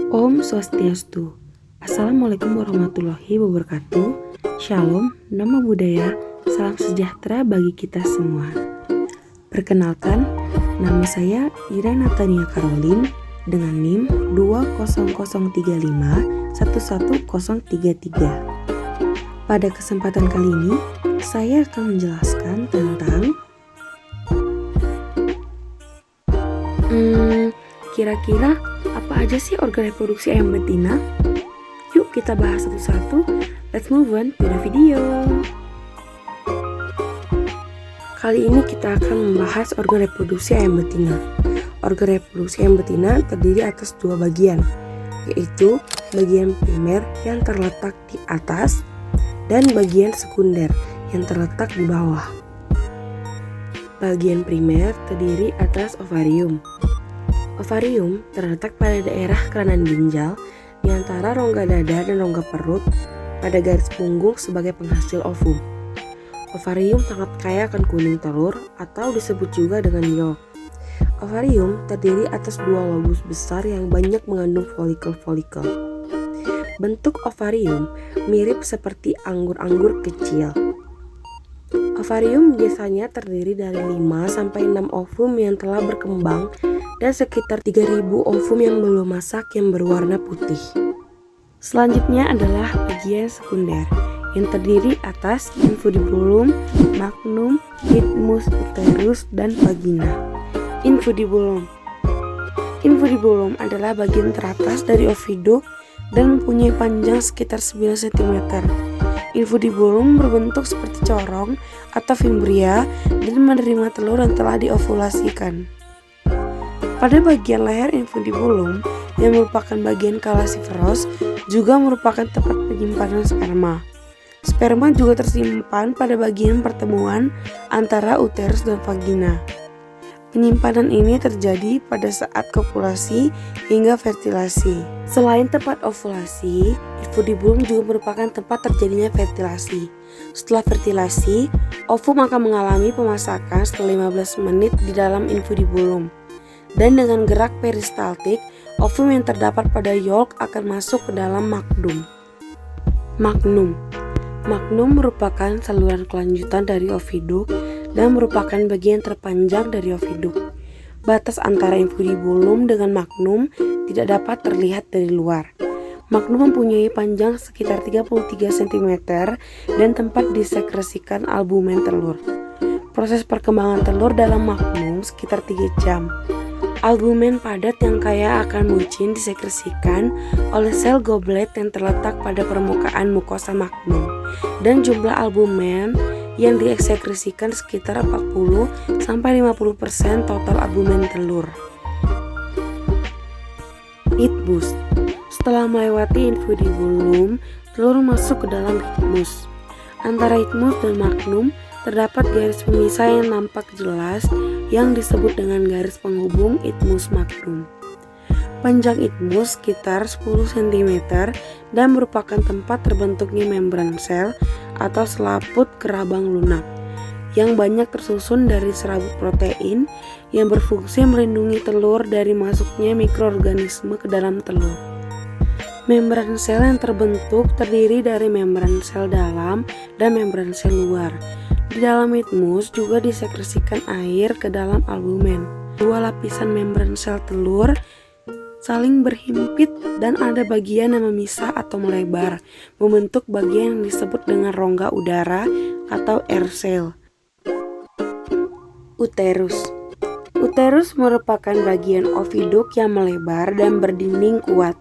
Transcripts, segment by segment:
Om Swastiastu. Assalamualaikum warahmatullahi wabarakatuh. Shalom, nama budaya, salam sejahtera bagi kita semua. Perkenalkan, nama saya Ira Natania Caroline dengan NIM 20035111033. Pada kesempatan kali ini, saya akan menjelaskan tentang kira-kira apa aja sih organ reproduksi ayam betina? Yuk kita bahas satu-satu. Let's move on to the video. Kali ini kita akan membahas organ reproduksi ayam betina. Organ reproduksi ayam betina terdiri atas dua bagian, yaitu bagian primer yang terletak di atas dan bagian sekunder yang terletak di bawah. Bagian primer terdiri atas ovarium. Ovarium terletak pada daerah kelainan ginjal di antara rongga dada dan rongga perut pada garis punggung sebagai penghasil ovum. Ovarium sangat kaya akan kuning telur atau disebut juga dengan yolk. Ovarium terdiri atas dua lobus besar yang banyak mengandung folikel-folikel. Bentuk ovarium mirip seperti anggur-anggur kecil. Ovarium biasanya terdiri dari 5-6 ovum yang telah berkembang dan sekitar 3.000 ovum yang belum masak yang berwarna putih. Selanjutnya adalah bagian sekunder yang terdiri atas infundibulum, magnum, isthmus, uterus, dan vagina. Infundibulum adalah bagian teratas dari oviduk dan mempunyai panjang sekitar 9 cm. Infundibulum berbentuk seperti corong atau fimbria dan menerima telur yang telah diovulasikan. Pada bagian leher infundibulum yang merupakan bagian calciferous juga merupakan tempat penyimpanan sperma. Sperma juga tersimpan pada bagian pertemuan antara uterus dan vagina. Penyimpanan ini terjadi pada saat kopulasi hingga fertilasi. Selain tempat ovulasi, infundibulum juga merupakan tempat terjadinya fertilasi. Setelah fertilasi, ovum akan mengalami pemasakan setelah 15 menit di dalam infundibulum. Dan dengan gerak peristaltik, ovum yang terdapat pada yolk akan masuk ke dalam magnum. Magnum merupakan saluran kelanjutan dari oviduk dan merupakan bagian terpanjang dari oviduk. Batas antara infundibulum dengan magnum tidak dapat terlihat dari luar. Magnum mempunyai panjang sekitar 33 cm dan tempat disekresikan albumen telur. Proses perkembangan telur dalam magnum sekitar 3 jam. Albumen padat yang kaya akan mucin disekresikan oleh sel goblet yang terletak pada permukaan mukosa magnum, dan jumlah albumen yang disekresikan sekitar 40-50% total albumen telur. Isthmus. Setelah melewati infundibulum, telur masuk ke dalam isthmus. Antara isthmus dan magnum terdapat garis pemisah yang nampak jelas yang disebut dengan garis penghubung isthmus magnum. Panjang isthmus sekitar 10 cm dan merupakan tempat terbentuknya membran sel atau selaput kerabang lunak yang banyak tersusun dari serabut protein yang berfungsi melindungi telur dari masuknya mikroorganisme ke dalam telur. Membran sel yang terbentuk terdiri dari membran sel dalam dan membran sel luar. Di dalam isthmus juga disekresikan air ke dalam albumen. Dua lapisan membran sel telur saling berhimpit dan ada bagian yang memisah atau melebar, membentuk bagian yang disebut dengan rongga udara atau air cell. Uterus merupakan bagian oviduk yang melebar dan berdinding kuat.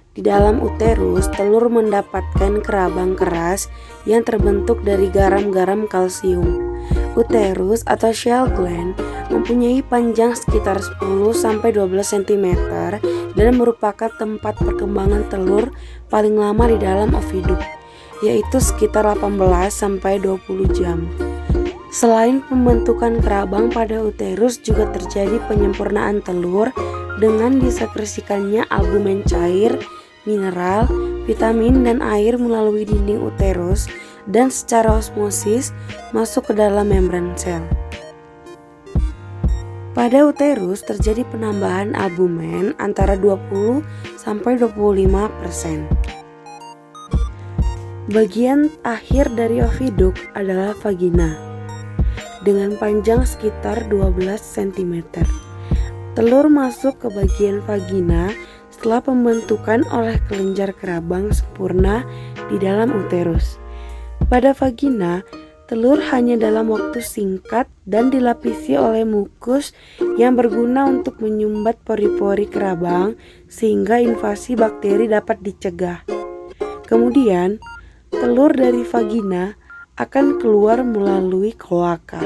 Di dalam uterus, telur mendapatkan kerabang keras yang terbentuk dari garam-garam kalsium. Uterus atau shell gland mempunyai panjang sekitar 10-12 cm dan merupakan tempat perkembangan telur paling lama di dalam oviduk, yaitu sekitar 18-20 jam. Selain pembentukan kerabang pada uterus, juga terjadi penyempurnaan telur dengan disekresikannya albumen cair, mineral, vitamin, dan air melalui dinding uterus dan secara osmosis masuk ke dalam membran sel. Pada uterus terjadi penambahan albumen antara 20 sampai 25%. Bagian akhir dari oviduk adalah vagina dengan panjang sekitar 12 cm. Telur masuk ke bagian vagina setelah pembentukan oleh kelenjar kerabang sempurna di dalam uterus. Pada vagina, telur hanya dalam waktu singkat dan dilapisi oleh mukus yang berguna untuk menyumbat pori-pori kerabang sehingga invasi bakteri dapat dicegah. Kemudian, telur dari vagina akan keluar melalui kloaka.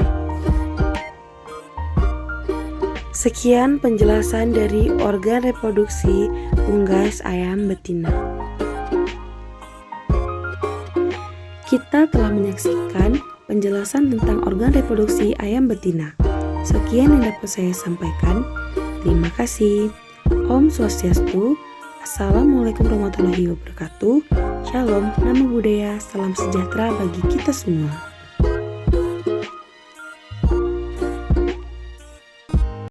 Sekian penjelasan dari organ reproduksi unggas ayam betina. Kita telah menyaksikan penjelasan tentang organ reproduksi ayam betina. Sekian yang dapat saya sampaikan. Terima kasih. Om Swastiastu. Assalamualaikum warahmatullahi wabarakatuh. Shalom, namo buddhaya, salam sejahtera bagi kita semua.